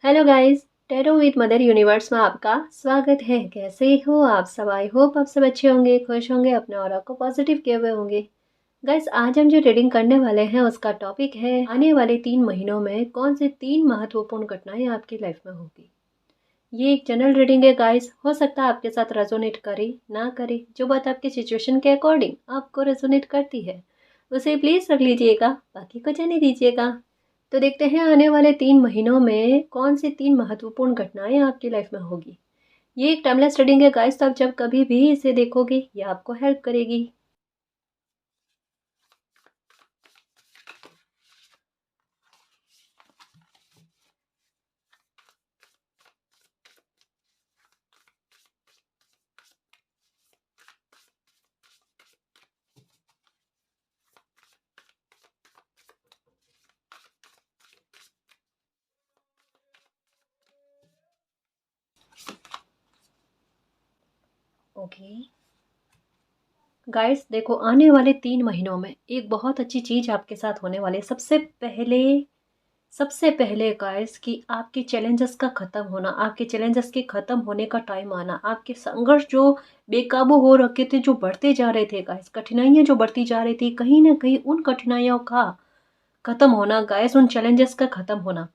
Hello guys, tarot with mother universe में आपका स्वागत है। कैसे हो आप सब? आई होप आप सब अच्छे होंगे, खुश होंगे, अपने ऑरा को पॉजिटिव किए हुए होंगे। गाइस, आज हम जो रीडिंग करने वाले हैं उसका टॉपिक है आने वाले 3 महीनों में कौन से 3 महत्वपूर्ण घटनाएं आपकी लाइफ में होगी। ये एक जनरल रीडिंग है गाइस, हो सकता है आपके साथ रेजोनेट करे ना करे। जो बात आपकी सिचुएशन के अकॉर्डिंग आपको रेजोनेट करती है उसे प्लीज रख लीजिएगा, बाकी को जाने दीजिएगा। तो देखते हैं आने वाले 3 महीनों में कौन सी 3 महत्वपूर्ण घटनाएं आपकी लाइफ में होगी। ये एक टाइमलेस रीडिंग है गाइस, तो आप जब कभी भी इसे देखोगे ये आपको हेल्प करेगी। ओके गाइस, देखो आने वाले 3 महीनों में एक बहुत अच्छी चीज आपके साथ होने वाली है। सबसे पहले गाइस कि आपके चैलेंजेस का खत्म होना, आपके चैलेंजेस के खत्म होने का टाइम आना, आपके संघर्ष जो बेकाबू हो रखे थे, जो बढ़ते जा रहे थे गाइस, कठिनाइयां जो बढ़ती जा रही थी, कहीं ना कहीं उन कठिनाइयों का खत्म होना गाइस, उन चैलेंजेस का खत्म होना।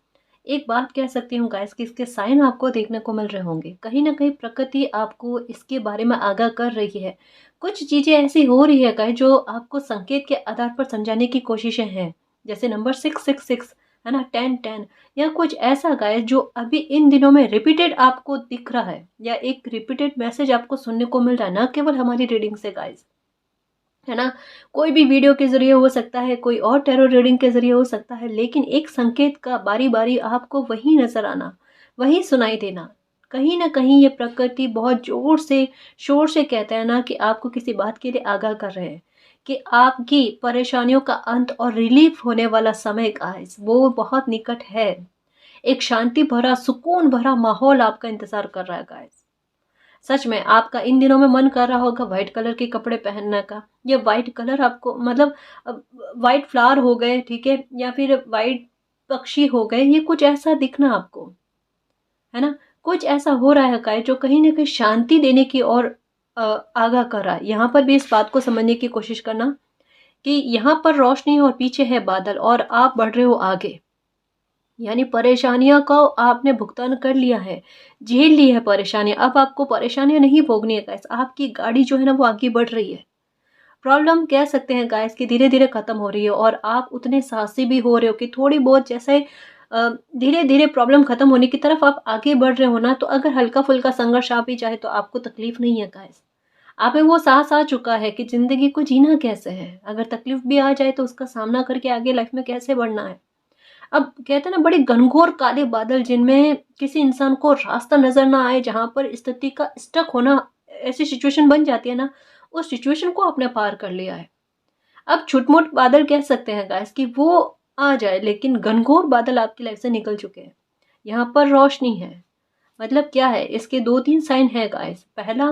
एक बात कह सकती हूँ गाइस कि इसके साइन आपको देखने को मिल रहे होंगे। कहीं ना कहीं प्रकृति आपको इसके बारे में आगाह कर रही है। कुछ चीजें ऐसी हो रही है गाइस जो आपको संकेत के आधार पर समझाने की कोशिशें हैं। जैसे नंबर 666 है ना, 1010, या कुछ ऐसा गाइस जो अभी इन दिनों में रिपीटेड आपको दिख रहा है, या एक रिपीटेड मैसेज आपको सुनने को मिल रहा है, न केवल हमारी रीडिंग से गाइस, है ना। कोई भी वीडियो के जरिए हो सकता है, कोई और टैरो रीडिंग के जरिए हो सकता है, लेकिन एक संकेत का बारी बारी आपको वही नजर आना, वही सुनाई देना। कहीं ना कहीं ये प्रकृति बहुत जोर से शोर से कहता है ना कि आपको किसी बात के लिए आगाह कर रहे हैं कि आपकी परेशानियों का अंत और रिलीफ होने वाला समय गाइस वो बहुत निकट है। एक शांति भरा, सुकून भरा माहौल आपका इंतजार कर रहा है गाइस। सच में आपका इन दिनों में मन कर रहा होगा व्हाइट कलर के कपड़े पहनने का। ये व्हाइट कलर आपको मतलब व्हाइट फ्लावर हो गए, ठीक है, या फिर व्हाइट पक्षी हो गए, ये कुछ ऐसा दिखना आपको, है ना। कुछ ऐसा हो रहा है गाइस जो कहीं ना कहीं शांति देने की और आगाह कर रहा है। यहाँ पर भी इस बात को समझने की कोशिश करना कि यहाँ पर रोशनी और पीछे है बादल और आप बढ़ रहे हो आगे। यानी परेशानियों का आपने भुगतान कर लिया है, झेल ली है परेशानियां, अब आपको परेशानियां नहीं भोगनी है गाइस। आपकी गाड़ी जो है ना वो आगे बढ़ रही है। प्रॉब्लम कह सकते हैं गाइस कि धीरे धीरे खत्म हो रही है, और आप उतने साहसी भी हो रहे हो कि थोड़ी बहुत जैसे धीरे धीरे प्रॉब्लम खत्म होने की तरफ आप आगे बढ़ रहे हो ना। तो अगर हल्का फुल्का संघर्ष आ भी जाए तो आपको तकलीफ नहीं है गाइस। आप में वो साहस आ चुका है कि जिंदगी को जीना कैसे है, अगर तकलीफ भी आ जाए तो उसका सामना करके आगे लाइफ में कैसे बढ़ना है। अब कहते हैं ना, बड़े घनघोर काले बादल जिनमें किसी इंसान को रास्ता नजर ना आए, जहां पर स्थिति का स्टक होना, ऐसी सिचुएशन बन जाती है ना, उस सिचुएशन को आपने पार कर लिया है। अब छुटमुट बादल कह सकते हैं गाइस कि वो आ जाए, लेकिन घनघोर बादल आपकी लाइफ से निकल चुके हैं। यहाँ पर रोशनी है। मतलब क्या है, इसके 2-3 साइन है गाइस। पहला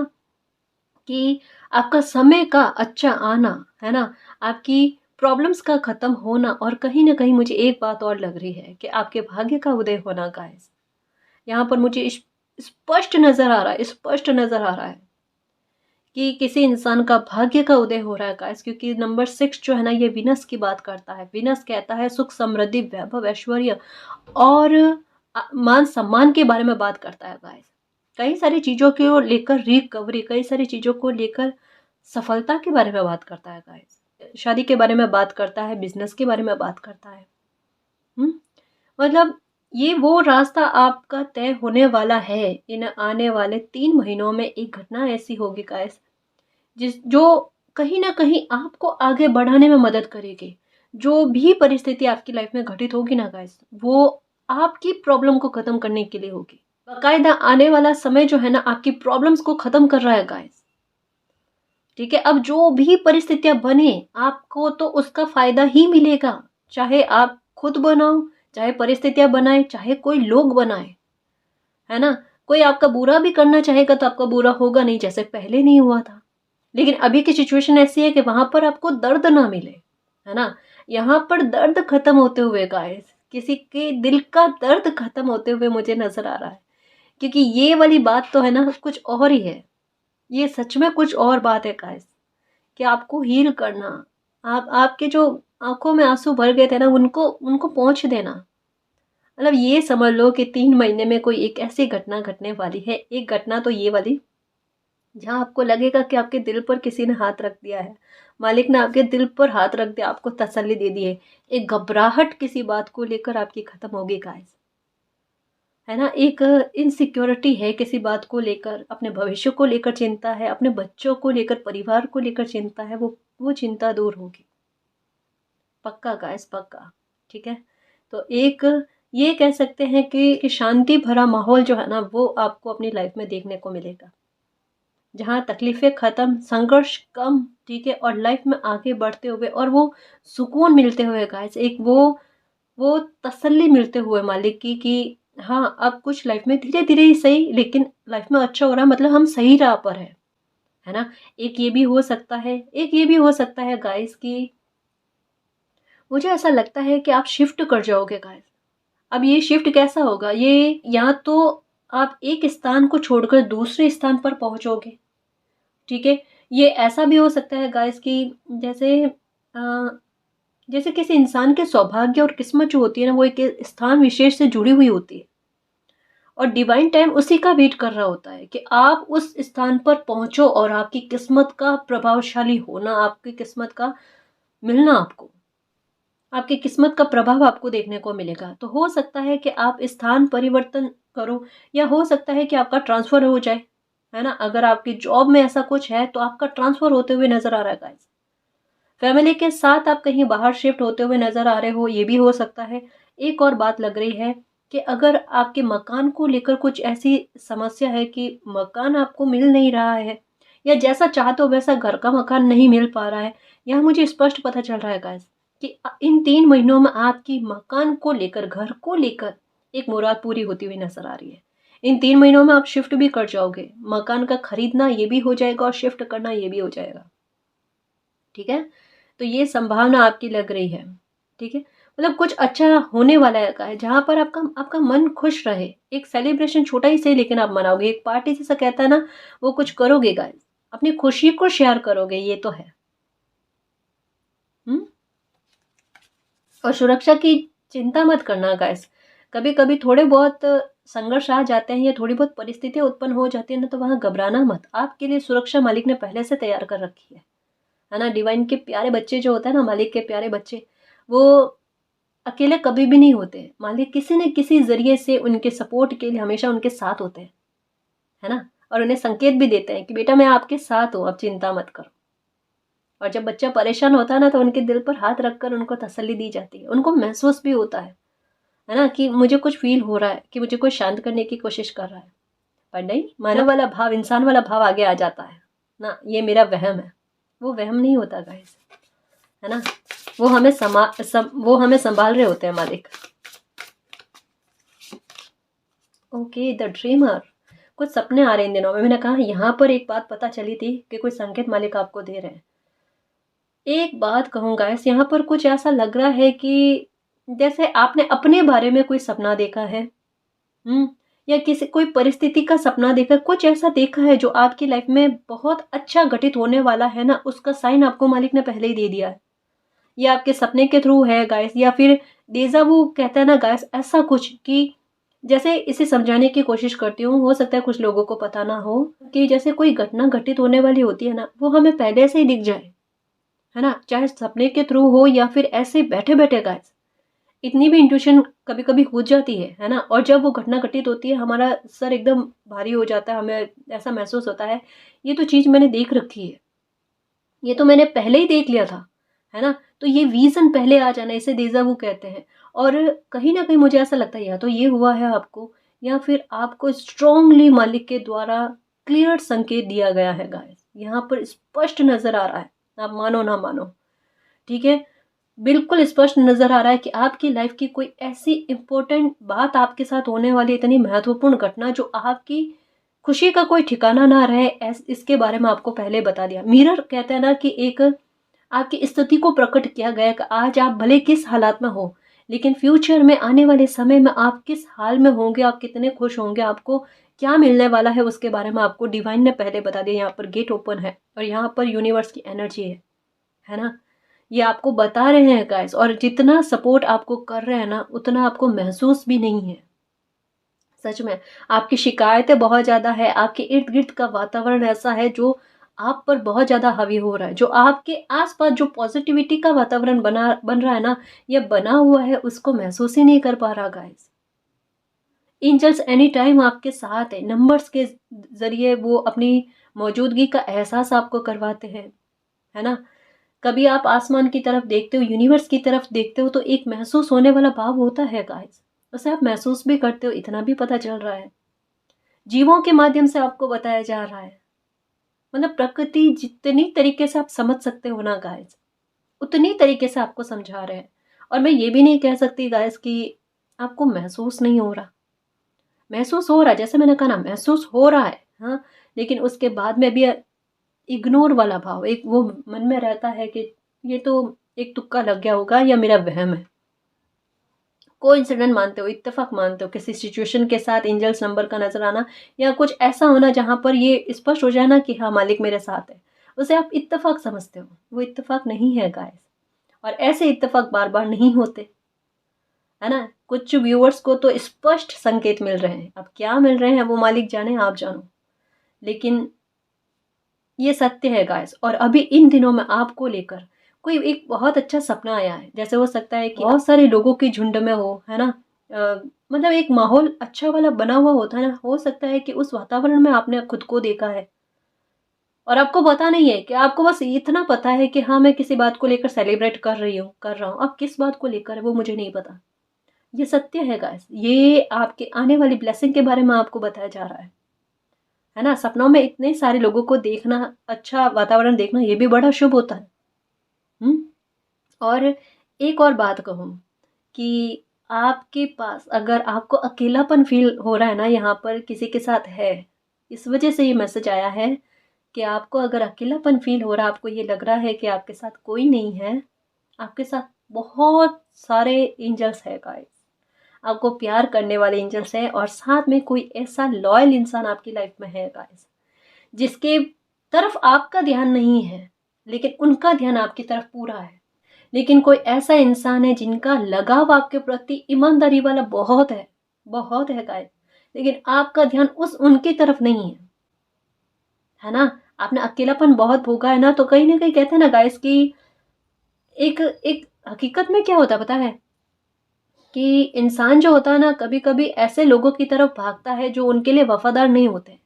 कि आपका समय का अच्छा आना, है ना, आपकी प्रॉब्लम्स का खत्म होना, और कहीं ना कहीं मुझे एक बात और लग रही है कि आपके भाग्य का उदय होना गाइस। यहाँ पर मुझे स्पष्ट नजर आ रहा है, स्पष्ट नजर आ रहा है कि किसी इंसान का भाग्य का उदय हो रहा है गाइस। क्योंकि नंबर 6 जो है ना, ये विनस की बात करता है। विनस कहता है सुख, समृद्धि, वैभव, ऐश्वर्य और मान सम्मान के बारे में बात करता है गाइस। कई सारी चीजों को लेकर रिकवरी, कई सारी चीजों को लेकर सफलता के बारे में बात करता है गाइस। शादी के बारे में बात करता है, बिजनेस के बारे में बात करता है। हम्म मतलब ये वो रास्ता आपका तय होने वाला है। इन आने वाले 3 महीनों में एक घटना ऐसी होगी गाइस जिस जो कहीं ना कहीं आपको आगे बढ़ाने में मदद करेगी। जो भी परिस्थिति आपकी लाइफ में घटित होगी ना गाइस, वो आपकी प्रॉब्लम को खत्म करने के लिए होगी। बाकायदा आने वाला समय जो है ना आपकी प्रॉब्लम्स को खत्म कर रहा है गाइस। ठीक है, अब जो भी परिस्थितियां बने आपको तो उसका फायदा ही मिलेगा। चाहे आप खुद बनाओ, चाहे परिस्थितियां बनाए, चाहे कोई लोग बनाए, है ना। कोई आपका बुरा भी करना चाहेगा तो आपका बुरा होगा नहीं, जैसे पहले नहीं हुआ था। लेकिन अभी की सिचुएशन ऐसी है कि वहां पर आपको दर्द ना मिले, है ना। यहाँ पर दर्द खत्म होते हुए गाइस किसी के दिल का दर्द खत्म होते हुए मुझे नज़र आ रहा है। क्योंकि ये वाली बात तो है ना कुछ और ही है। ये सच में कुछ और बात है गाइस, कि आपको हील करना, आप आपके जो आँखों में आँसू भर गए थे ना उनको उनको पोंछ देना। मतलब ये समझ लो कि 3 महीने में कोई एक ऐसी घटना घटने वाली है, एक घटना तो ये वाली, जहाँ आपको लगेगा कि आपके दिल पर किसी ने हाथ रख दिया है। मालिक ने आपके दिल पर हाथ रख दिया, आपको तसल्ली दे दी है। एक घबराहट किसी बात को लेकर आपकी खत्म होगी गाइस। है ना? एक इनसिक्योरिटी है किसी बात को लेकर, अपने भविष्य को लेकर चिंता है, अपने बच्चों को लेकर, परिवार को लेकर चिंता है, वो चिंता दूर होगी। पक्का गाइस, पक्का। ठीक है? तो एक ये कह सकते हैं कि शांति भरा माहौल जो है ना वो आपको अपनी लाइफ में देखने को मिलेगा। जहाँ तकलीफ़ें ख़त्म, संघर्ष कम, ठीक है? और लाइफ में आगे बढ़ते हुए और वो सुकून मिलते हुए गाइस, एक वो तसल्ली मिलते हुए मालिक की कि हाँ, अब कुछ लाइफ में धीरे-धीरे ही सही लेकिन लाइफ में अच्छा हो रहा है, मतलब हम सही राह पर हैं। है ना? एक ये भी हो सकता है गाइस कि मुझे ऐसा लगता है कि आप शिफ्ट कर जाओगे गाइस। अब ये शिफ्ट कैसा होगा? ये या तो आप एक स्थान को छोड़कर दूसरे स्थान पर पहुँचोगे, ठीक है? ये ऐसा भी हो सकता है गाइस कि जैसे जैसे किसी इंसान के सौभाग्य और किस्मत जो होती है ना वो एक स्थान विशेष से जुड़ी हुई होती है और डिवाइन टाइम उसी का वेट कर रहा होता है कि आप उस स्थान पर पहुंचो और आपकी किस्मत का प्रभावशाली होना, आपकी किस्मत का मिलना, आपकी किस्मत का प्रभाव आपको देखने को मिलेगा। तो हो सकता है कि आप स्थान परिवर्तन करो या हो सकता है कि आपका ट्रांसफ़र हो जाए, है ना? अगर आपकी जॉब में ऐसा कुछ है तो आपका ट्रांसफ़र होते हुए नज़र आ रहा है गाइस। फैमिली के साथ आप कहीं बाहर शिफ्ट होते हुए नज़र आ रहे हो, ये भी हो सकता है। एक और बात लग रही है कि अगर आपके मकान को लेकर कुछ ऐसी समस्या है कि मकान आपको मिल नहीं रहा है या जैसा चाहते हो वैसा घर का मकान नहीं मिल पा रहा है, यहाँ मुझे स्पष्ट पता चल रहा है गाइस कि इन 3 महीनों में आपकी मकान को लेकर, घर को लेकर एक मुराद पूरी होती हुई नज़र आ रही है। इन 3 महीनों में आप शिफ्ट भी कर जाओगे, मकान का खरीदना ये भी हो जाएगा और शिफ्ट करना ये भी हो जाएगा। ठीक है? तो ये संभावना आपकी लग रही है, ठीक है? मतलब कुछ अच्छा होने वाला है जहाँ पर आपका आपका मन खुश रहे। एक सेलिब्रेशन छोटा ही सही लेकिन आप मनाओगे, एक पार्टी जैसा कहता है ना, वो कुछ करोगे गाइस, अपनी खुशी को शेयर करोगे, ये तो है। हुँ? और सुरक्षा की चिंता मत करना गाइस। कभी-कभी थोड़े बहुत संघर्ष आ जाते हैं या थोड़ी बहुत परिस्थितियाँ उत्पन्न हो जाती है ना, तो वहाँ घबराना मत। आपके लिए सुरक्षा मालिक ने पहले से तैयार कर रखी है ना? डिवाइन के प्यारे बच्चे जो होते हैं ना, मालिक के प्यारे बच्चे, वो अकेले कभी भी नहीं होते। मालिक किसी न किसी ज़रिए से उनके सपोर्ट के लिए हमेशा उनके साथ होते हैं, है ना? और उन्हें संकेत भी देते हैं कि बेटा मैं आपके साथ हूँ, आप चिंता मत करो। और जब बच्चा परेशान होता है ना, तो उनके दिल पर हाथ रखकर उनको तसल्ली दी जाती है। उनको महसूस भी होता है ना? कि मुझे कुछ फ़ील हो रहा है, कि मुझे कोई शांत करने की कोशिश कर रहा है। पर नहीं, मानव वाला भाव, इंसान वाला भाव आगे आ जाता है ना, ये मेरा वहम है। वो वहम नहीं होता गाइस, है ना? वो हमें संभाल रहे होते हैं मालिक। ओके, द ड्रीमर, कुछ सपने आ रहे हैं इन दिनों में। मैंने कहा यहाँ पर एक बात पता चली थी कि कोई संकेत मालिक आपको दे रहे हैं। एक बात कहूँ गाइस, यहाँ पर कुछ ऐसा लग रहा है कि जैसे आपने अपने बारे में कोई सपना देखा है, या किसी कोई परिस्थिति का सपना देखा, कुछ ऐसा देखा है जो आपकी लाइफ में बहुत अच्छा घटित होने वाला है ना, उसका साइन आपको मालिक ने पहले ही दे दिया है। ये आपके सपने के थ्रू है गाइस, या फिर डेज़ा वू कहता है ना गाइस, ऐसा कुछ कि जैसे इसे समझाने की कोशिश करती हूँ, हो सकता है कुछ लोगों को पता ना हो कि जैसे कोई घटना घटित होने वाली होती है ना, वो हमें पहले से ही दिख जाए, है ना? चाहे सपने के थ्रू हो या फिर ऐसे बैठे-बैठे गाइस, इतनी भी इंट्यूशन कभी-कभी हो जाती है ना? और जब वो घटना घटित होती है, हमारा सर एकदम भारी हो जाता है, हमें ऐसा महसूस होता है, ये तो चीज़ मैंने देख रखी है, ये तो मैंने पहले ही देख लिया था, है ना? तो ये विज़न पहले आ जाना, इसे डेज़ा वू कहते हैं। और कहीं न कहीं मुझे ऐसा लगता है या तो ये हुआ है आपको, या फिर आपको स्ट्रॉन्गली मालिक के द्वारा क्लियर संकेत दिया गया है गाइस। यहाँ पर स्पष्ट नज़र आ रहा है, आप मानो ना मानो, ठीक है? बिल्कुल स्पष्ट नज़र आ रहा है कि आपकी लाइफ़ की कोई ऐसी इम्पोर्टेंट बात आपके साथ होने वाली है, इतनी महत्वपूर्ण घटना जो आपकी खुशी का कोई ठिकाना ना रहे, इसके बारे में आपको पहले बता दिया। मिरर कहते हैं ना कि एक आपकी स्थिति को प्रकट किया गया कि आज आप भले किस हालात में हो, लेकिन फ्यूचर में आने वाले समय में आप किस हाल में होंगे, आप कितने खुश होंगे, आपको क्या मिलने वाला है, उसके बारे में आपको डिवाइन ने पहले बता दिया। यहाँ पर गेट ओपन है और यहाँ पर यूनिवर्स की एनर्जी है ना, ये आपको बता रहे हैं गाइस। और जितना सपोर्ट आपको कर रहे हैं ना, उतना आपको महसूस भी नहीं है। सच में आपकी शिकायतें बहुत ज़्यादा है, आपके इर्द गिर्द का वातावरण ऐसा है जो आप पर बहुत ज़्यादा हावी हो रहा है, जो आपके आसपास जो पॉजिटिविटी का वातावरण बन रहा है ना, ये बना हुआ है, उसको महसूस ही नहीं कर पा रहा गाइस। एंजल्स एनी टाइम आपके साथ है, नंबर्स के जरिए वो अपनी मौजूदगी का एहसास आपको करवाते हैं, है ना। कभी आप आसमान की तरफ देखते हो, यूनिवर्स की तरफ देखते हो, तो एक महसूस होने वाला भाव होता है गाइस, उसे आप महसूस भी करते हो, इतना भी पता चल रहा है। जीवों के माध्यम से आपको बताया जा रहा है, मतलब प्रकृति जितनी तरीके से आप समझ सकते हो ना गाइस, उतनी तरीके से आपको समझा रहे हैं। और मैं ये भी नहीं कह सकती गाइस कि आपको महसूस नहीं हो रहा, महसूस हो रहा है, जैसे मैंने कहा ना, महसूस हो रहा है, हाँ। लेकिन उसके बाद में भी इग्नोर वाला भाव एक वो मन में रहता है कि ये तो एक तुक्का लग गया होगा या मेरा वहम है। कोइंसिडेंट मानते हो, इत्तेफाक मानते हो किसी सिचुएशन के साथ एंजल्स नंबर का नजर आना, या कुछ ऐसा होना जहां पर ये स्पष्ट हो जाए ना कि हाँ मालिक मेरे साथ है, उसे आप इत्तेफाक समझते हो। वो इत्तेफाक नहीं है गाइस, और ऐसे इत्तेफाक बार बार नहीं होते, है ना। कुछ व्यूअर्स को तो स्पष्ट संकेत मिल रहे हैं, अब क्या मिल रहे हैं वो मालिक जाने, आप जानो, लेकिन ये सत्य है गाइस। और अभी इन दिनों में आपको लेकर कोई एक बहुत अच्छा सपना आया है, जैसे हो सकता है कि बहुत सारे लोगों के झुंड में हो, है ना। मतलब एक माहौल अच्छा वाला बना हुआ होता है ना, हो सकता है कि उस वातावरण में आपने खुद को देखा है और आपको पता नहीं है, कि आपको बस इतना पता है कि हाँ मैं किसी बात को लेकर सेलिब्रेट कर रहा हूँ, अब किस बात को लेकर है वो मुझे नहीं पता। ये सत्य है गाइस, ये आपके आने वाली ब्लेसिंग के बारे में आपको बताया जा रहा है ना। सपनों में इतने सारे लोगों को देखना, अच्छा वातावरण देखना, ये भी बड़ा शुभ होता है। और एक और बात कहूँ कि आपके पास अगर आपको अकेलापन फील हो रहा है ना, यहाँ पर किसी के साथ है, इस वजह से ये मैसेज आया है कि आपको अगर अकेलापन फील हो रहा है, आपको ये लग रहा है कि आपके साथ कोई नहीं है, आपके साथ बहुत सारे एंजल्स है गाइस, आपको प्यार करने वाले एंजल्स हैं, और साथ में कोई ऐसा लॉयल इंसान आपकी लाइफ में है गाइस, जिसके तरफ आपका ध्यान नहीं है, लेकिन उनका ध्यान आपकी तरफ पूरा है। लेकिन कोई ऐसा इंसान है जिनका लगाव आपके प्रति ईमानदारी वाला बहुत है गाइस, लेकिन आपका ध्यान उस उनकी तरफ नहीं है ना। आपने अकेलापन बहुत भोगा है ना, तो कहीं ना कहीं कहते हैं ना गाइस कि एक एक हकीकत में क्या होता है पता है, कि इंसान जो होता है ना, कभी कभी ऐसे लोगों की तरफ भागता है जो उनके लिए वफादार नहीं होते,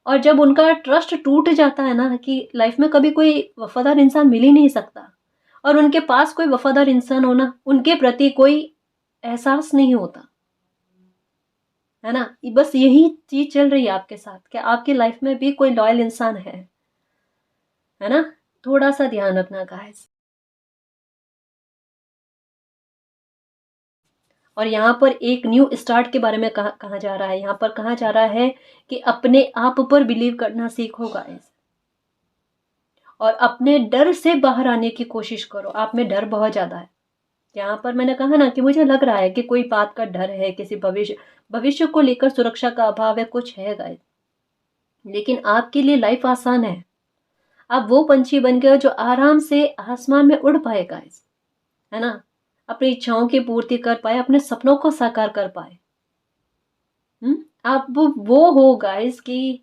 और जब उनका ट्रस्ट टूट जाता है ना, कि लाइफ में कभी कोई वफादार इंसान मिल ही नहीं सकता, और उनके पास कोई वफादार इंसान होना, उनके प्रति कोई एहसास नहीं होता, है ना। बस यही चीज चल रही है आपके साथ, क्या आपकी लाइफ में भी कोई लॉयल इंसान है ना। थोड़ा सा ध्यान रखना गाइस। और यहाँ पर एक न्यू स्टार्ट के बारे में कहा जा रहा है, यहाँ पर कहा जा रहा है कि अपने आप पर बिलीव करना सीखो गाइस, और अपने डर से बाहर आने की कोशिश करो। आप में डर बहुत ज्यादा है, यहाँ पर मैंने कहा ना कि मुझे लग रहा है कि कोई बात का डर है, किसी भविष्य को लेकर सुरक्षा का अभाव है, कुछ है गाइस। लेकिन आपके लिए लाइफ आसान है, आप वो पंछी बन गए हो जो आराम से आसमान में उड़ पाए गाइस, है ना। अपनी इच्छाओं की पूर्ति कर पाए, अपने सपनों को साकार कर पाए। आप वो हो गाइस कि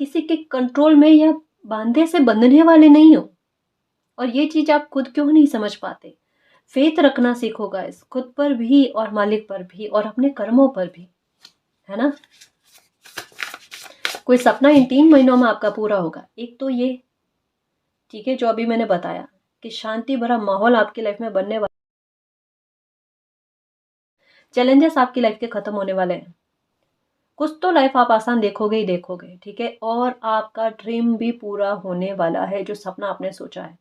किसी के कंट्रोल में या बांधे से बंधने वाले नहीं हो, और ये चीज आप खुद क्यों नहीं समझ पाते। फेथ रखना सीखो गाइस, खुद पर भी और मालिक पर भी और अपने कर्मों पर भी, है ना। कोई सपना इन 3 महीनों में आपका पूरा होगा। एक तो ये, ठीक है, जो अभी मैंने बताया कि शांति भरा माहौल आपकी लाइफ में बनने वाला, चैलेंजेस आपकी लाइफ के खत्म होने वाले हैं, कुछ तो लाइफ आप आसान देखोगे ही देखोगे, ठीक है। और आपका ड्रीम भी पूरा होने वाला है, जो सपना आपने सोचा है,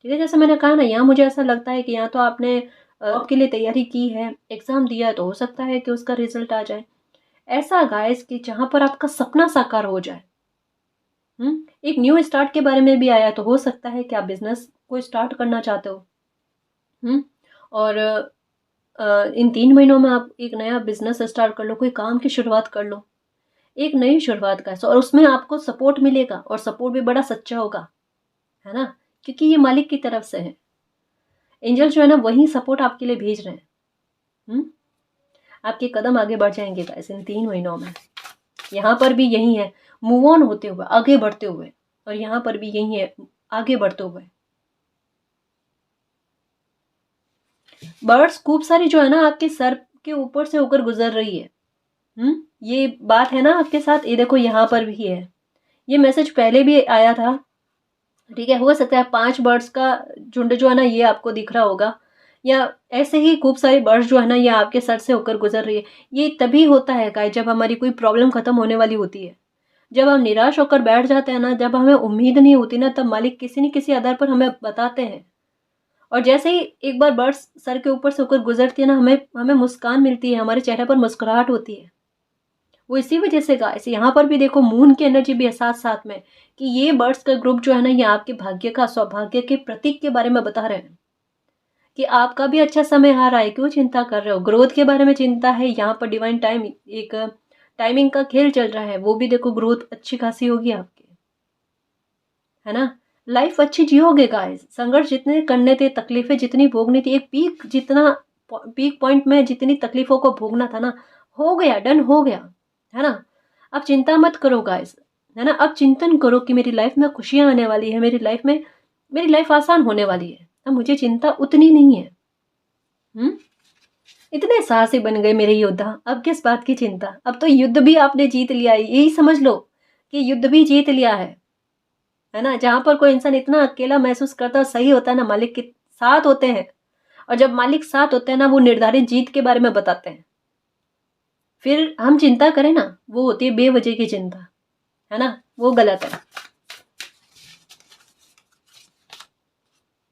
ठीक है। जैसे मैंने कहा ना, यहाँ मुझे ऐसा लगता है कि यहाँ तो आपने जॉब के लिए तैयारी की है, एग्जाम दिया है, तो हो सकता है कि उसका रिजल्ट आ जाए। ऐसा गाइस कि जहां पर आपका सपना साकार हो जाए। एक न्यू स्टार्ट के बारे में भी आया, तो हो सकता है कि आप बिजनेस को स्टार्ट करना चाहते हो। और इन 3 महीनों में आप एक नया बिज़नेस स्टार्ट कर लो, कोई काम की शुरुआत कर लो, एक नई शुरुआत का और उसमें आपको सपोर्ट मिलेगा और सपोर्ट भी बड़ा सच्चा होगा, है ना? क्योंकि ये मालिक की तरफ से है। एंजल जो है ना वही सपोर्ट आपके लिए भेज रहे हैं। आपके कदम आगे बढ़ जाएंगे गाइस इन 3 महीनों में। यहाँ पर भी यही है, मूव ऑन होते हुए, आगे बढ़ते हुए, और यहाँ पर भी यही है, आगे बढ़ते हुए। बर्ड्स खूब सारी जो है ना आपके सर के ऊपर से होकर गुजर रही है। ये बात है ना आपके साथ। ये देखो यहाँ पर भी है, ये मैसेज पहले भी आया था, ठीक है। हो सकता है 5 बर्ड्स का झुंड जो है ना ये आपको दिख रहा होगा, या ऐसे ही खूब सारे बर्ड्स जो है ना ये आपके सर से होकर गुजर रही है। ये तभी होता है गाइस जब हमारी कोई प्रॉब्लम खत्म होने वाली होती है। जब हम निराश होकर बैठ जाते हैं ना, जब हमें उम्मीद नहीं होती ना, तब मालिक किसी न किसी आधार पर हमें बताते हैं। और जैसे ही एक बार बर्ड्स सर के ऊपर से होकर गुजरती है ना, हमें हमें मुस्कान मिलती है, हमारे चेहरे पर मुस्कुराहट होती है। वो इसी वजह से गाइस यहाँ पर भी देखो मून की एनर्जी भी है साथ साथ में, कि ये बर्ड्स का ग्रुप जो है ना ये आपके भाग्य का, सौभाग्य के प्रतीक के बारे में बता रहे हैं कि आपका भी अच्छा समय आ रहा है। क्यों चिंता कर रहे हो? ग्रोथ के बारे में चिंता है, यहाँ पर डिवाइन टाइम, एक टाइमिंग का खेल चल रहा है, वो भी देखो ग्रोथ अच्छी खासी होगी आपकी, है ना? लाइफ अच्छी जियोगे गाइस। संघर्ष जितने करने थे, तकलीफें जितनी भोगनी थी, एक पीक पॉइंट में जितनी तकलीफों को भोगना था ना, हो गया, डन हो गया, है ना? अब चिंता मत करो गाइस, है ना? अब चिंतन करो कि मेरी लाइफ में खुशियां आने वाली है, मेरी लाइफ आसान होने वाली है। अब मुझे चिंता उतनी नहीं है। इतने साहसी बन गए मेरे योद्धा, अब किस बात की चिंता? अब तो युद्ध भी आपने जीत लिया है, यही समझ लो कि युद्ध भी जीत लिया है ना? जहां पर कोई इंसान इतना अकेला महसूस करता है, सही होता है ना मालिक के साथ होते हैं। और जब मालिक साथ होते हैं ना, वो निर्धारित जीत के बारे में बताते हैं। फिर हम चिंता करें ना, वो होती है बेवजह की चिंता, है ना? वो गलत है।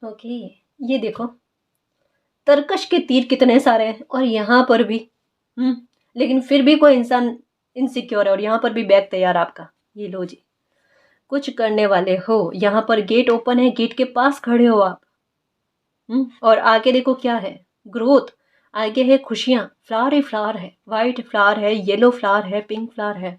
ओके, ये देखो तरकश के तीर कितने सारे हैं, और यहाँ पर भी लेकिन फिर भी कोई इंसान इनसिक्योर है, और यहाँ पर भी बैग तैयार आपका। ये लो जी, कुछ करने वाले हो। यहाँ पर गेट ओपन है, गेट के पास खड़े हो आप। और आगे देखो क्या है, ग्रोथ। आगे है खुशियां, फ्लावर ही फ्लावर है, वाइट फ्लावर है, येलो फ्लावर है, पिंक फ्लावर है।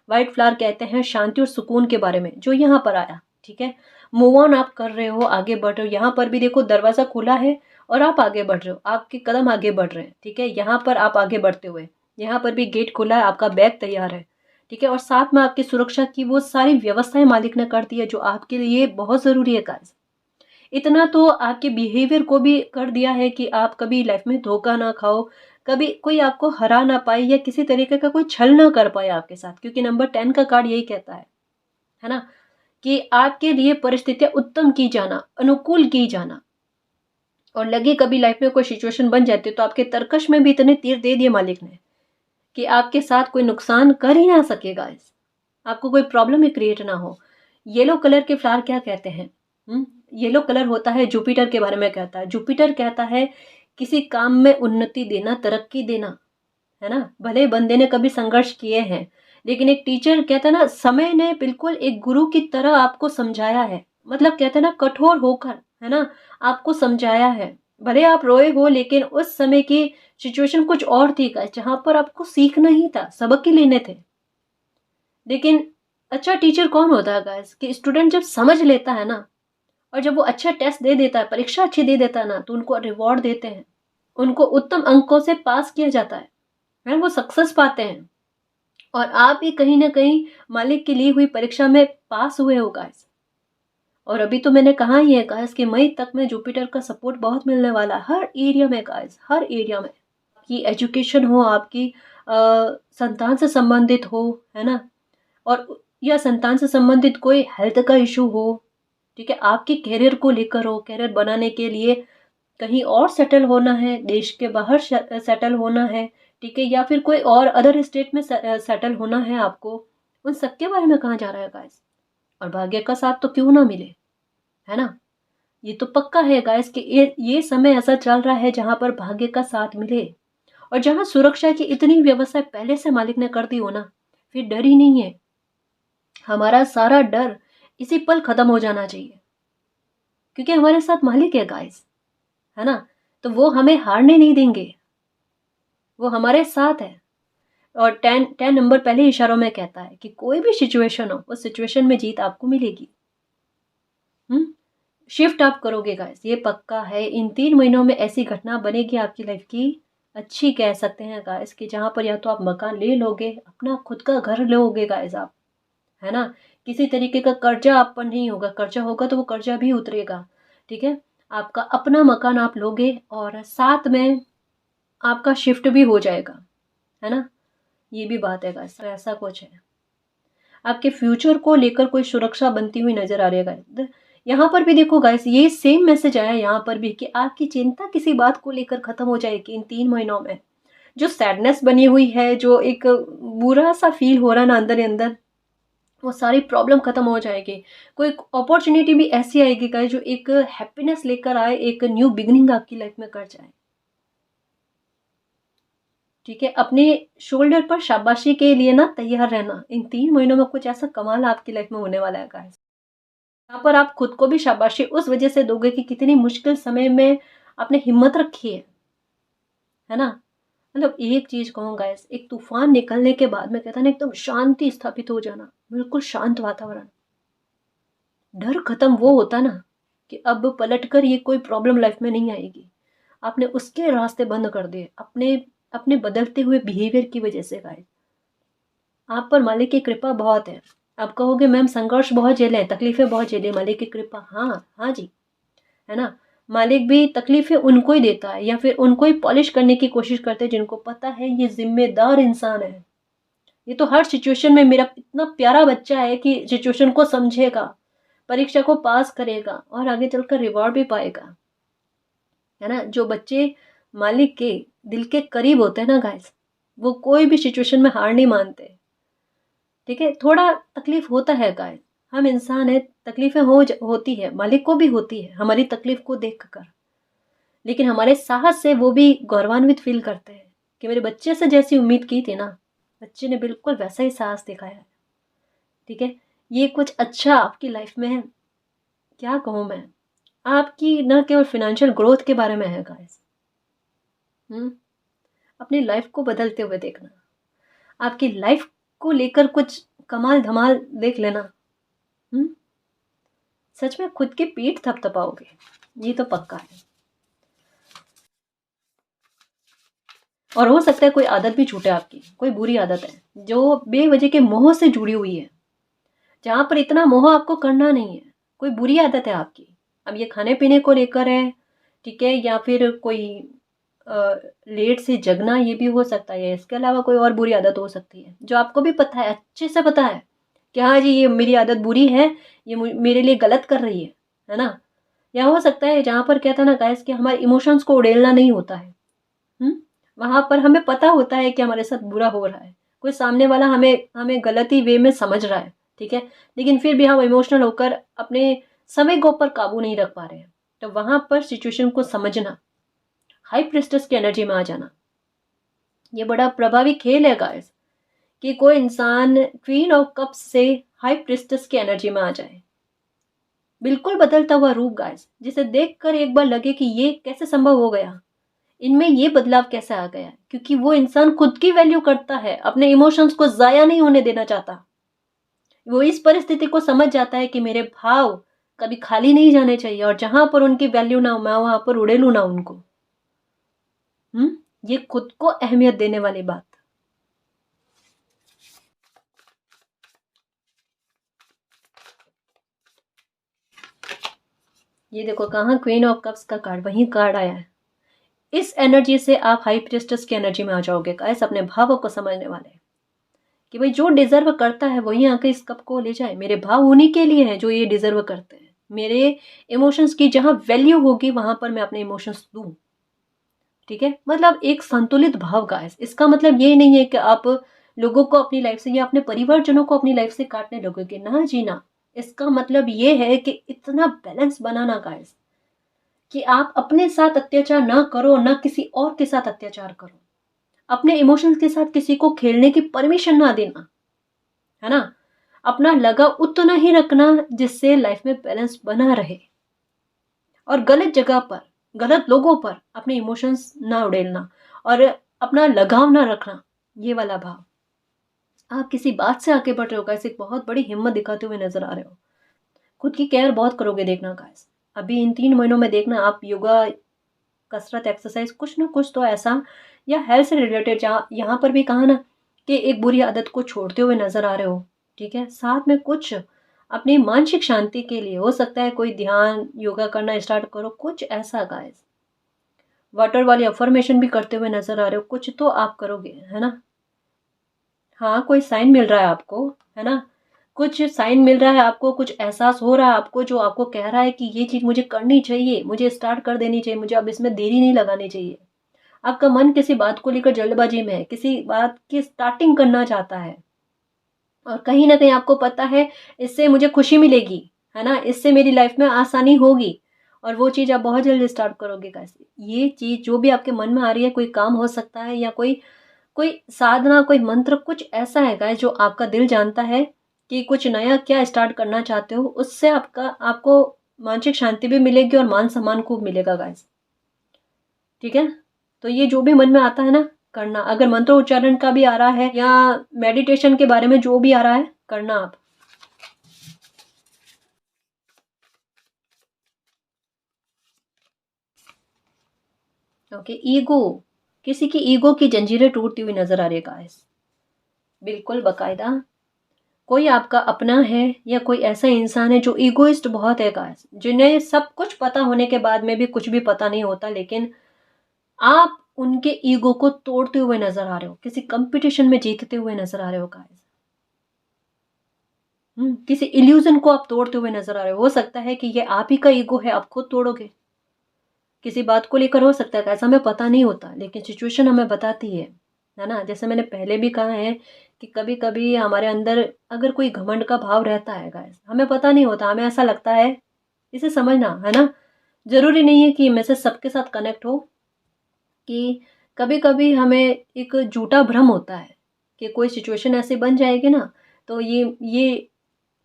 वाइट फ्लावर कहते हैं शांति और सुकून के बारे में, जो यहाँ पर आया, ठीक है। मूव ऑन आप कर रहे हो, आगे बढ़ रहे हो। यहाँ पर भी देखो दरवाजा खुला है और आप आगे बढ़ रहे हो, आपके कदम आगे बढ़ रहे हैं, ठीक है। यहाँ पर आप आगे बढ़ते हुए, यहाँ पर भी गेट खुला है, आपका बैग तैयार है, ठीक है। और साथ में आपकी सुरक्षा की वो सारी व्यवस्थाएं मालिक ने कर दी है, जो आपके लिए बहुत जरूरी है गाइस। इतना तो आपके बिहेवियर को भी कर दिया है कि आप कभी लाइफ में धोखा ना खाओ, कभी कोई आपको हरा ना पाए, या किसी तरीके का कोई छल ना कर पाए आपके साथ, क्योंकि नंबर 10 का कार्ड यही कहता है ना? कि आपके लिए परिस्थितियां उत्तम की जाना, अनुकूल की जाना। और लगे कभी लाइफ में कोई सिचुएशन बन जाती है, तो आपके तरकश में भी इतने तीर दे दिए मालिक ने कि आपके साथ कोई नुकसान कर ही ना सकेगा, इस आपको कोई प्रॉब्लम ही क्रिएट ना हो। येलो कलर के फ्लावर क्या कहते हैं? येलो कलर होता है, जुपिटर के बारे में कहता है। जुपिटर कहता है किसी काम में उन्नति देना, तरक्की देना, है ना? भले बंदे ने कभी संघर्ष किए हैं, लेकिन एक टीचर कहता है ना, समय ने बिल्कुल एक गुरु की तरह आपको समझाया है। मतलब कहते हैं ना, कठोर होकर, है ना, आपको समझाया है। भले आप रोए हो, लेकिन उस समय की सिचुएशन कुछ और थी गाइस, जहां पर आपको सीखना ही था, सबक ही लेने थे। लेकिन अच्छा टीचर कौन होता है गाइस? कि स्टूडेंट जब समझ लेता है ना, और जब वो अच्छा टेस्ट दे देता है, परीक्षा अच्छी दे देता है ना, तो उनको रिवॉर्ड देते हैं, उनको उत्तम अंकों से पास किया जाता है, वो सक्सेस पाते हैं। और आप भी कहीं ना कहीं मालिक की ली हुई परीक्षा में पास हुए हो गाइस। और अभी तो मैंने कहा ही है गाइस कि मई तक में जुपिटर का सपोर्ट बहुत मिलने वाला है, हर एरिया में गाइस, हर एरिया में। कि एजुकेशन हो आपकी, संतान से संबंधित हो, है ना, और या संतान से संबंधित कोई हेल्थ का इशू हो, ठीक है, आपके करियर को लेकर हो, करियर बनाने के लिए कहीं और सेटल होना है, देश के बाहर सेटल होना है, ठीक है, या फिर कोई और अदर स्टेट में सेटल होना है आपको, उन सबके बारे में कहा जा रहा है गाइस। और भाग्य का साथ तो क्यों ना मिले, है ना? ये तो पक्का है गाइस कि ये समय ऐसा चल रहा है जहां पर भाग्य का साथ मिले, और जहां सुरक्षा की इतनी व्यवस्था पहले से मालिक ने कर दी हो ना, फिर डर ही नहीं है। हमारा सारा डर इसी पल खत्म हो जाना चाहिए, क्योंकि हमारे साथ मालिक है गाइस, है ना? तो वो हमें हारने नहीं देंगे, वो हमारे साथ है। और 10 नंबर पहले इशारों में कहता है कि कोई भी सिचुएशन हो, उस सिचुएशन में जीत आपको मिलेगी। शिफ्ट आप करोगे गाइस, ये पक्का है। इन 3 महीनों में ऐसी घटना बनेगी आपकी लाइफ की, अच्छी कह सकते हैं गाइस, कि जहाँ पर या तो आप मकान ले लोगे, अपना खुद का घर लोगे गाइस आप, है ना। किसी तरीके का कर्जा आप पर नहीं होगा, कर्जा होगा तो वो कर्जा भी उतरेगा, ठीक है। आपका अपना मकान आप लोगे और साथ में आपका शिफ्ट भी हो जाएगा, है ना। ये भी बात है गाइस, ऐसा कुछ है। आपके फ्यूचर को लेकर कोई सुरक्षा बनती हुई नजर आ रही है गाइस। यहाँ पर भी देखो गाइस, ये सेम मैसेज आया यहाँ पर भी कि आपकी चिंता किसी बात को लेकर खत्म हो जाएगी इन 3 महीनों में। जो सैडनेस बनी हुई है, जो एक बुरा सा फील हो रहा है ना अंदर ही अंदर, वो सारी प्रॉब्लम खत्म हो जाएगी। कोई अपॉर्चुनिटी भी ऐसी आएगी गाइस जो एक हैप्पीनेस लेकर आए, एक न्यू बिगनिंग आपकी लाइफ में कर जाए, ठीक है। अपने शोल्डर पर शाबाशी के लिए ना तैयार रहना, इन 3 महीनों में कुछ ऐसा कमाल आपकी लाइफ में होने वाला है गाइस। यहाँ पर आप खुद को भी शाबाशी उस वजह से दोगे कि कितनी मुश्किल समय में आपने हिम्मत रखी है ना। मतलब एक चीज कहूँ गाइस, एक तूफान निकलने के बाद में कहता है ना, एकदम शांति स्थापित हो जाना, बिल्कुल शांत वातावरण। डर खत्म वो होता ना कि अब पलटकर ये कोई प्रॉब्लम लाइफ में नहीं आएगी। आपने उसके रास्ते बंद कर दिए अपने अपने बदलते हुए बिहेवियर की वजह से गाइस। आप पर मालिक की कृपा बहुत है। आप कहोगे मैम संघर्ष बहुत झेले, तकलीफें बहुत झेले, मालिक की कृपा, हाँ हाँ जी, है ना। मालिक भी तकलीफें उनको ही देता है या फिर उनको ही पॉलिश करने की कोशिश करते हैं जिनको पता है ये जिम्मेदार इंसान है। ये तो हर सिचुएशन में मेरा इतना प्यारा बच्चा है कि सिचुएशन को समझेगा, परीक्षा को पास करेगा और आगे चलकर रिवॉर्ड भी पाएगा, है ना। जो बच्चे मालिक के दिल के करीब होते हैं ना गाइस, वो कोई भी सिचुएशन में हार नहीं मानते, ठीक है। थोड़ा तकलीफ होता है गाइस, हम इंसान है, तकलीफें होती है, मालिक को भी होती है हमारी तकलीफ को देख कर, लेकिन हमारे साहस से वो भी गौरवान्वित फील करते हैं कि मेरे बच्चे से जैसी उम्मीद की थी ना, बच्चे ने बिल्कुल वैसा ही साहस दिखाया है, ठीक है। ये कुछ अच्छा आपकी लाइफ में है, क्या कहूँ मैं, आपकी न केवल फाइनेंशियल ग्रोथ के बारे में है गाइस। अपनी लाइफ को बदलते हुए देखना, आपकी लाइफ को लेकर कुछ कमाल धमाल देख लेना। सच में खुद की पीठ थपथपाओगे, ये तो पक्का है। और हो सकता है कोई आदत भी छूटे आपकी, कोई बुरी आदत है जो बेवजह के मोह से जुड़ी हुई है, जहां पर इतना मोह आपको करना नहीं है, कोई बुरी आदत है आपकी। अब ये खाने पीने को लेकर है, ठीक है, या फिर कोई लेट से जगना, ये भी हो सकता है। इसके अलावा कोई और बुरी आदत हो सकती है जो आपको भी पता है, अच्छे से पता है कि हाँ जी ये मेरी आदत बुरी है, ये मेरे लिए गलत कर रही है ना। या हो सकता है जहाँ पर कहता है ना गाइस कि हमारे इमोशंस को उड़ेलना नहीं होता है, वहां पर हमें पता होता है कि हमारे साथ बुरा हो रहा है, कोई सामने वाला हमें हमें गलती वे में समझ रहा है, ठीक है, लेकिन फिर भी हम इमोशनल होकर अपने समय को ऊपर काबू नहीं रख पा रहे हैं। तो वहां पर सिचुएशन को समझना, हाई प्रिस्टेस की एनर्जी में आ जाना, ये बड़ा प्रभावी खेल है गाइस, कि कोई इंसान क्वीन ऑफ कप्स से हाई प्रिस्टेस की एनर्जी में आ जाए। बिल्कुल बदलता हुआ रूप गाइस, जिसे देखकर एक बार लगे कि ये कैसे संभव हो गया, इनमें ये बदलाव कैसे आ गया, क्योंकि वो इंसान खुद की वैल्यू करता है, अपने इमोशंस को जाया नहीं होने देना चाहता। वो इस परिस्थिति को समझ जाता है कि मेरे भाव कभी खाली नहीं जाने चाहिए, और जहां पर उनकी वैल्यू ना हो मैं वहां पर उड़ेलू ना उनको। ये खुद को अहमियत देने वाली बात। ये देखो कहाँ क्वीन ऑफ कप्स का कार्ड, वही कार्ड आया है। इस एनर्जी से आप हाई प्रिस्टेस की एनर्जी में आ जाओगे गाइस, अपने भावों को समझने वाले, कि भाई जो डिजर्व करता है वही आके इस कप को ले जाए। मेरे भाव उन्हीं के लिए हैं जो ये डिजर्व करते हैं। मेरे इमोशंस की जहां वैल्यू होगी वहां पर मैं अपने इमोशंस दूं, ठीक है। मतलब एक संतुलित भाव गाइस, इसका मतलब ये नहीं है कि आप लोगों को अपनी लाइफ से या अपने परिवारजनों को अपनी लाइफ से काटने लगोगे, ना जी ना। इसका मतलब ये है कि इतना बैलेंस बनाना गाइस, कि आप अपने साथ अत्याचार ना करो, ना किसी और के साथ अत्याचार करो, अपने इमोशंस के साथ किसी को खेलने की परमिशन ना देना, है ना। अपना लगाव उतना ही रखना जिससे लाइफ में बैलेंस बना रहे, और गलत जगह पर गलत लोगों पर अपने इमोशंस ना उड़ेलना और अपना लगाव ना रखना, ये वाला भाव। आप किसी बात से आगे बढ़ रहे हो गाइस, एक बहुत बड़ी हिम्मत दिखाते हुए नजर आ रहे हो। खुद की केयर बहुत करोगे देखना गाइस। अभी इन 3 महीनों में देखना आप योगा, कसरत, एक्सरसाइज कुछ ना कुछ तो ऐसा, या हेल्थ से रिलेटेड, जहाँ यहाँ पर भी कहा ना कि एक बुरी आदत को छोड़ते हुए नजर आ रहे हो, ठीक है। साथ में कुछ अपनी मानसिक शांति के लिए हो सकता है कोई ध्यान योगा करना स्टार्ट करो, कुछ ऐसा गाइस। वाटर वाली अफर्मेशन भी करते हुए नजर आ रहे हो, कुछ तो आप करोगे, है ना। हाँ, कोई साइन मिल रहा है आपको, है ना। कुछ साइन मिल रहा है आपको, कुछ एहसास हो रहा है आपको, जो आपको कह रहा है कि ये चीज़ मुझे करनी चाहिए, मुझे स्टार्ट कर देनी चाहिए, मुझे अब इसमें देरी नहीं लगानी चाहिए। आपका मन किसी बात को लेकर जल्दबाजी में है, किसी बात की स्टार्टिंग करना चाहता है, और कहीं न कहीं आपको पता है इससे मुझे खुशी मिलेगी, है ना? इससे मेरी लाइफ में आसानी होगी, और वो चीज़ आप बहुत जल्दी स्टार्ट करोगे कैसे? ये चीज़ जो भी आपके मन में आ रही है, कोई काम हो सकता है, या कोई कोई साधना, कोई मंत्र, कुछ ऐसा है गाइस जो आपका दिल जानता है कि कुछ नया क्या स्टार्ट करना चाहते हो, उससे आपका आपको मानसिक शांति भी मिलेगी और मान-सम्मान खूब मिलेगा गाइस, ठीक है? तो ये जो भी मन में आता है ना, करना। अगर मंत्र उच्चारण का भी आ रहा है या मेडिटेशन के बारे में जो भी आ रहा है, करना आप। ओके, ईगो, किसी की ईगो की जंजीरें टूटती हुई नज़र आ रही है गाइस। बिल्कुल बाकायदा कोई आपका अपना है, या कोई ऐसा इंसान है जो ईगोइस्ट बहुत है गाइस, जिन्हें सब कुछ पता होने के बाद में भी कुछ भी पता नहीं होता, लेकिन आप उनके ईगो को तोड़ते हुए नज़र आ रहे हो, किसी कॉम्पिटिशन में जीतते हुए नज़र आ रहे हो गाइस। किसी इल्यूज़न को आप तोड़ते हुए नज़र आ रहे हो सकता है कि ये आप ही का ईगो है, आप खुद तोड़ोगे। किसी बात को लेकर हो सकता है, ऐसा हमें पता नहीं होता, लेकिन सिचुएशन हमें बताती है ना? जैसे मैंने पहले भी कहा है कि कभी-कभी हमारे अंदर अगर कोई घमंड का भाव रहता है गाइस, हमें पता नहीं होता, हमें ऐसा लगता है, इसे समझना, है ना? ज़रूरी नहीं है कि मैसेज सबके साथ कनेक्ट हो, कि कभी-कभी हमें एक झूठा भ्रम होता है कि कोई सिचुएशन ऐसी बन जाएगी ना, तो ये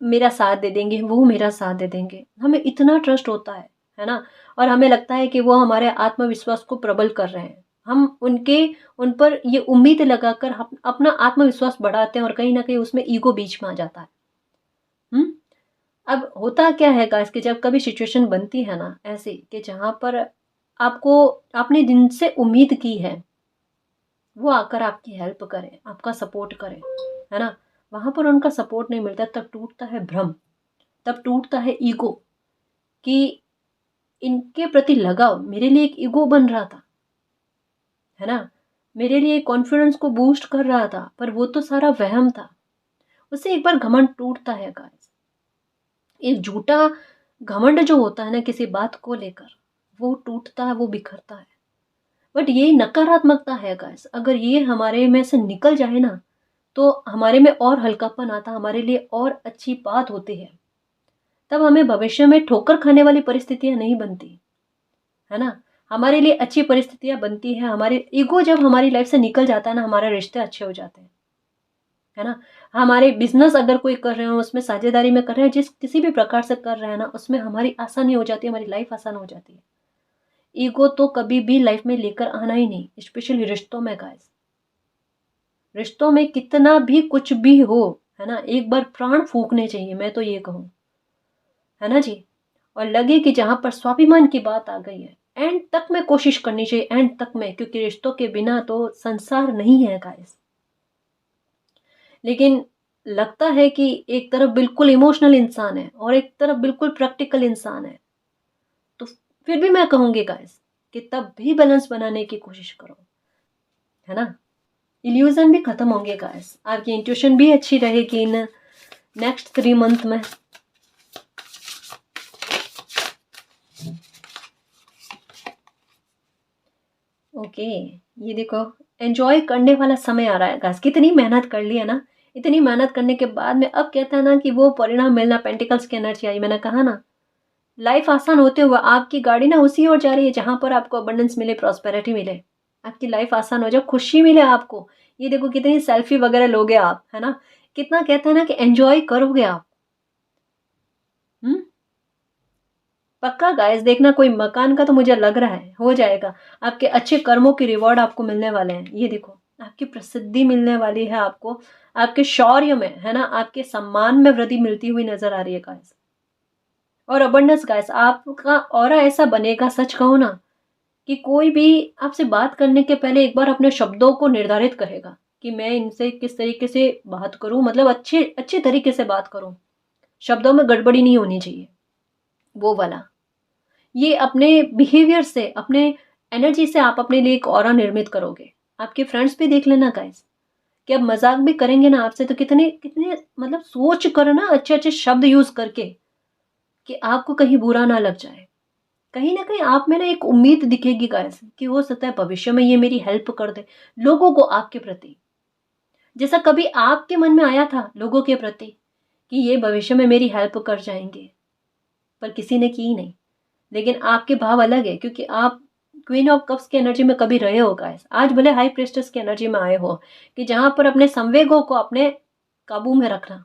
मेरा साथ दे देंगे, वो मेरा साथ दे देंगे। हमें इतना ट्रस्ट होता है ना? और हमें लगता है कि वो हमारे आत्मविश्वास को प्रबल कर रहे हैं। हम उन पर ये उम्मीद लगाकर अपना आत्मविश्वास बढ़ाते हैं, और कहीं न कहीं उसमें ईगो बीच में आ जाता है। हुँ? अब होता क्या है गाइस कि जब कभी सिचुएशन बनती है ना ऐसी, कि जहाँ पर आपको आपने जिनसे उम्मीद की है, वो आकर आपकी हेल्प करें, आपका सपोर्ट करें, है ना? वहाँ पर उनका सपोर्ट नहीं मिलता, तब टूटता है भ्रम, तब टूटता है ईगो, कि इनके प्रति लगाव मेरे लिए एक ईगो बन रहा था, है ना? मेरे लिए कॉन्फिडेंस को बूस्ट कर रहा था, पर वो तो सारा वहम था। उससे एक बार घमंड टूटता है गाइस। एक झूठा घमंड जो होता है ना किसी बात को लेकर, वो टूटता है, वो बिखरता है। बट ये नकारात्मकता है गाइस, अगर ये हमारे में से निकल जाए ना, तो हमारे में और हल्कापन आता, हमारे लिए और अच्छी बात होती है। तब हमें भविष्य में ठोकर खाने वाली परिस्थितियाँ नहीं बनती, है ना? हमारे लिए अच्छी परिस्थितियाँ बनती हैं, हमारे ईगो जब हमारी लाइफ से निकल जाता है ना, हमारे रिश्ते अच्छे हो जाते हैं, है ना? हमारे बिज़नेस अगर कोई कर रहे हो, उसमें साझेदारी में कर रहे हैं, जिस किसी भी प्रकार से कर रहे हैं ना, उसमें हमारी आसानी हो जाती है, हमारी लाइफ आसान हो जाती है। ईगो तो कभी भी लाइफ में लेकर आना ही नहीं, स्पेशली रिश्तों में गाइस। रिश्तों में कितना भी कुछ भी हो, है ना? एक बार प्राण फूँकने चाहिए, मैं तो ये कहूँ, है ना जी? और लगे कि जहाँ पर स्वाभिमान की बात आ गई है, एंड तक में कोशिश करनी चाहिए, एंड तक में, क्योंकि रिश्तों के बिना तो संसार नहीं है गाइस। लेकिन लगता है कि एक तरफ बिल्कुल इमोशनल इंसान है और एक तरफ बिल्कुल प्रैक्टिकल इंसान है, तो फिर भी मैं कहूँगी गाइस कि तब भी बैलेंस बनाने की कोशिश करो, है ना? इल्यूजन भी खत्म होंगे गाइस, आपकी इंट्यूशन भी अच्छी रहेगी इन नेक्स्ट 3 मंथ में। ओके, ये देखो, एन्जॉय करने वाला समय आ रहा है गाइस। कितनी मेहनत कर ली है ना, इतनी मेहनत करने के बाद में अब कहता है ना कि वो परिणाम मिलना, पेंटिकल्स की एनर्जी आई। मैंने कहा ना, लाइफ आसान होते हुए आपकी गाड़ी ना उसी ओर जा रही है जहाँ पर आपको अबंडेंस मिले, प्रॉस्पेरिटी मिले, आपकी लाइफ आसान हो जाए, खुशी मिले आपको। ये देखो कितनी सेल्फी वगैरह लोगे आप, है ना? कितना कहता है ना कि एन्जॉय करोगे आप। हुँ? पक्का गाइस, देखना कोई मकान का तो मुझे लग रहा है हो जाएगा। आपके अच्छे कर्मों के रिवॉर्ड आपको मिलने वाले हैं। ये देखो, आपकी प्रसिद्धि मिलने वाली है आपको, आपके शौर्य में, है ना, आपके सम्मान में वृद्धि मिलती हुई नजर आ रही है गाइस। और अबंडेंस गाइस, आपका ऑरा ऐसा बनेगा, सच कहो ना, कि कोई भी आपसे बात करने के पहले एक बार अपने शब्दों को निर्धारित करेगा कि मैं इनसे किस तरीके से बात करूं, मतलब अच्छे अच्छे तरीके से बात करूं, शब्दों में गड़बड़ी नहीं होनी चाहिए, वो वाला। ये अपने बिहेवियर से, अपने एनर्जी से आप अपने लिए एक ऑरा निर्मित करोगे। आपके फ्रेंड्स भी देख लेना गाइस, कि अब मजाक भी करेंगे ना आपसे तो कितने कितने मतलब सोच कर ना, अच्छे अच्छे शब्द यूज करके, कि आपको कहीं बुरा ना लग जाए। कहीं ना कहीं आप में ना एक उम्मीद दिखेगी गाइस, कि हो सकता है भविष्य में ये मेरी हेल्प कर दे, लोगों को आपके प्रति, जैसा कभी आपके मन में आया था लोगों के प्रति, कि ये भविष्य में मेरी हेल्प कर जाएंगे, पर किसी ने की नहीं। लेकिन आपके भाव अलग है, क्योंकि आप क्वीन ऑफ कप्स की एनर्जी में कभी रहे हो गाइस। आज भले हाई प्रेस्टेस की एनर्जी में आए हो, कि जहां पर अपने संवेगों को अपने काबू में रखना,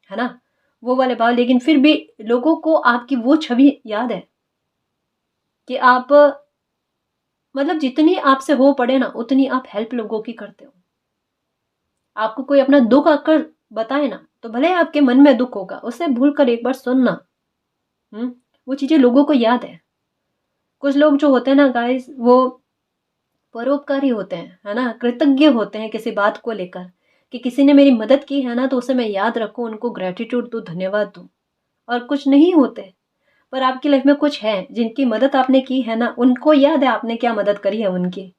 है ना, वो वाले भाव। लेकिन फिर भी लोगों को आपकी वो छवि याद है, कि आप मतलब जितनी आपसे हो पड़े ना उतनी आप हेल्प लोगों की करते हो। आपको कोई अपना दुख आकर बताए ना, तो भले आपके मन में दुख होगा, उसे भूल कर एक बार सुनना। वो चीजें लोगों को याद है। कुछ लोग जो होते हैं ना गाइस, वो परोपकारी होते हैं, है ना, कृतज्ञ होते हैं किसी बात को लेकर, कि किसी ने मेरी मदद की है ना, तो उसे मैं याद रखूं, उनको ग्रेटिट्यूड दूं, धन्यवाद दूं। और कुछ नहीं होते, पर आपकी लाइफ में कुछ है जिनकी मदद आपने की है ना, उनको याद है आपने क्या मदद करी है उनकी।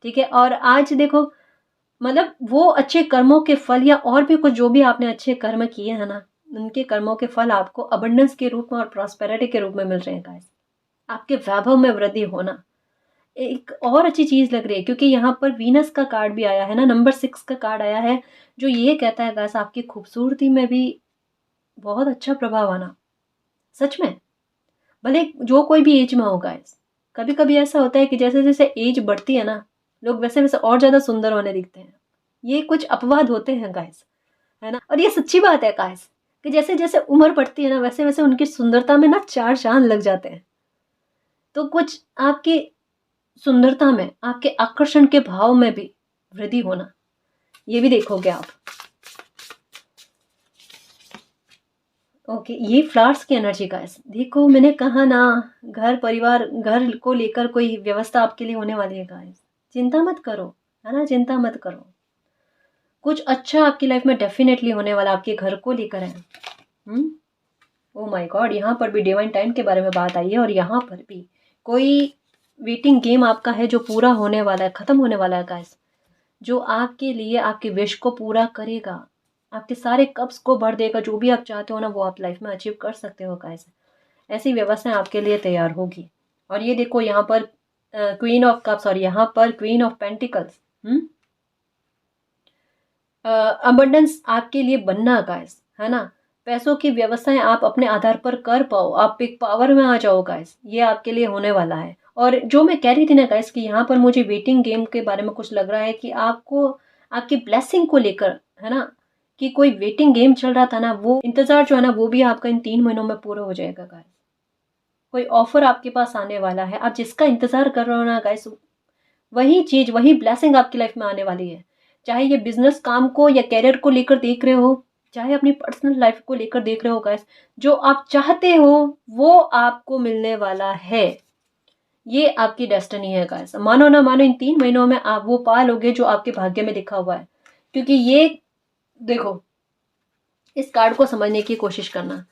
ठीक है, और आज देखो, मतलब वो अच्छे कर्मों के फल, या और भी कुछ जो भी आपने अच्छे कर्म किए हैं ना, उनके कर्मों के फल आपको अबंडेंस के रूप में और प्रॉस्पेरिटी के रूप में मिल रहे हैं गाइस। आपके वैभव में वृद्धि होना एक और अच्छी चीज लग रही है, क्योंकि यहाँ पर वीनस का कार्ड भी आया है ना, नंबर 6 का कार्ड आया है, जो ये कहता है गाइस आपकी खूबसूरती में भी बहुत अच्छा प्रभाव आना। सच में, भले जो कोई भी एज में हो गाइस, कभी कभी ऐसा होता है कि जैसे जैसे एज बढ़ती है ना, लोग वैसे वैसे और ज्यादा सुंदर होने दिखते हैं। ये कुछ अपवाद होते हैं गाइस, है ना, और ये सच्ची बात है गाइस, कि जैसे जैसे उम्र बढ़ती है ना, वैसे वैसे उनकी सुंदरता में ना चार चांद लग जाते हैं। तो कुछ आपकी सुंदरता में, आपके आकर्षण के भाव में भी वृद्धि होना, ये भी देखोगे आप। ओके, ये फ्लावर्स की एनर्जी गाइस, देखो मैंने कहा ना, घर परिवार, घर को लेकर कोई व्यवस्था आपके लिए होने वाली है गाइस। चिंता मत करो, है ना, चिंता मत करो। कुछ अच्छा आपकी लाइफ में डेफिनेटली होने वाला आपके घर को लेकर है। ओ माय गॉड, यहाँ पर भी डिवाइन टाइम के बारे में बात आई है, और यहाँ पर भी कोई वेटिंग गेम आपका है जो पूरा होने वाला है, खत्म होने वाला है गाइस, जो आपके लिए आपके विश को पूरा करेगा, आपके सारे कप्स को भर देगा। जो भी आप चाहते हो ना, वो आप लाइफ में अचीव कर सकते हो गाइस। ऐसी व्यवस्थाएं आपके लिए तैयार होगी। और ये देखो, यहाँ पर क्वीन ऑफ कप्स और यहाँ पर क्वीन ऑफ पेंटिकल्स। अबंडेंस आपके लिए बनना गाइस, है ना, पैसों की व्यवस्थाएं आप अपने आधार पर कर पाओ, आप एक पावर में आ जाओ गाइस, ये आपके लिए होने वाला है। और जो मैं कह रही थी ना गाइस, कि यहाँ पर मुझे वेटिंग गेम के बारे में कुछ लग रहा है, कि आपको आपकी ब्लेसिंग को लेकर, है ना, कि कोई वेटिंग गेम चल रहा था ना, वो इंतजार जो है ना, वो भी आपका इन 3 महीनों में पूरा हो जाएगा गाइस। कोई ऑफर आपके पास आने वाला है, आप जिसका इंतजार कर रहे हो ना गाइस, वही चीज, वही ब्लेसिंग आपकी लाइफ में आने वाली है। चाहे ये बिजनेस काम को या कैरियर को लेकर देख रहे हो, चाहे अपनी पर्सनल लाइफ को लेकर देख रहे हो गाइस, जो आप चाहते हो वो आपको मिलने वाला है। ये आपकी डेस्टिनी है गाइस, मानो ना मानो, इन 3 महीनों में आप वो पा लोगे जो आपके भाग्य में लिखा हुआ है। क्योंकि ये देखो, इस कार्ड को समझने की कोशिश करना।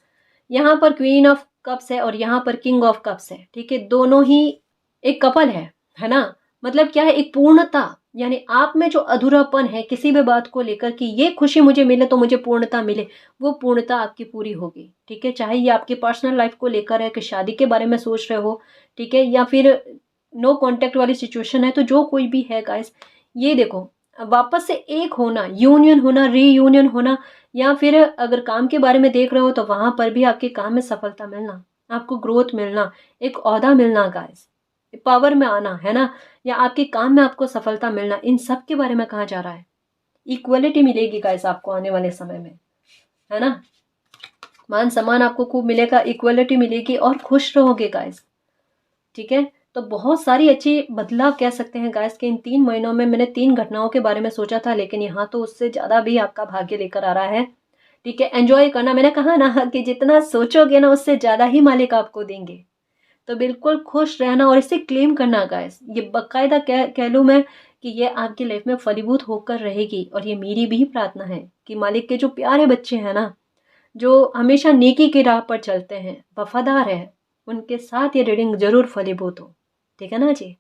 यहाँ पर क्वीन ऑफ कप्स है और यहाँ पर किंग ऑफ कप्स है। ठीक है, दोनों ही एक कपल है ना। मतलब क्या है, एक पूर्णता, यानी आप में जो अधूरापन है किसी भी बात को लेकर, कि ये खुशी मुझे मिले तो मुझे पूर्णता मिले, वो पूर्णता आपकी पूरी होगी। ठीक है, चाहे ये आपकी पर्सनल लाइफ को लेकर है, कि शादी के बारे में सोच रहे हो, ठीक है, या फिर नो कांटेक्ट वाली सिचुएशन है, तो जो कोई भी है गाइस, ये देखो, वापस से एक होना, यूनियन होना, रीयूनियन होना, या फिर अगर काम के बारे में देख रहे हो तो वहां पर भी आपके काम में सफलता मिलना, आपको ग्रोथ मिलना, एक ओहदा मिलना गाइस, पावर में आना, है ना, या आपके काम में आपको सफलता मिलना, इन सब के बारे में कहा जा रहा है। इक्वलिटी मिलेगी गाइस आपको आने वाले समय में, है ना। मान सम्मान आपको खूब मिलेगा, इक्वलिटी मिलेगी और खुश रहोगे गाइस। ठीक है, तो बहुत सारी अच्छी बदलाव कह सकते हैं गाइस कि इन 3 महीनों में मैंने 3 घटनाओं के बारे में सोचा था, लेकिन यहाँ तो उससे ज़्यादा भी आपका भाग्य लेकर आ रहा है। ठीक है, एन्जॉय करना, मैंने कहा ना कि जितना सोचोगे ना उससे ज़्यादा ही मालिक आपको देंगे। तो बिल्कुल खुश रहना और इसे क्लेम करना गाइस, ये बाकायदा कह लूँ मैं कि ये आपकी लाइफ में फलीभूत होकर रहेगी। और ये मेरी भी प्रार्थना है कि मालिक के जो प्यारे बच्चे हैं ना, जो हमेशा नेकी की राह पर चलते हैं, वफादार हैं, उनके साथ ये रीडिंग ज़रूर फलीभूत हो। ठीक है ना जी?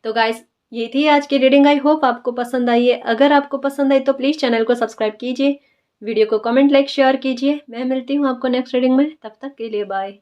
तो गाइस, ये थी आज की रीडिंग। आई होप आपको पसंद आई है। अगर आपको पसंद आई तो प्लीज़ चैनल को सब्सक्राइब कीजिए, वीडियो को कमेंट, लाइक, शेयर कीजिए। मैं मिलती हूँ आपको नेक्स्ट रीडिंग में, तब तक के लिए बाय।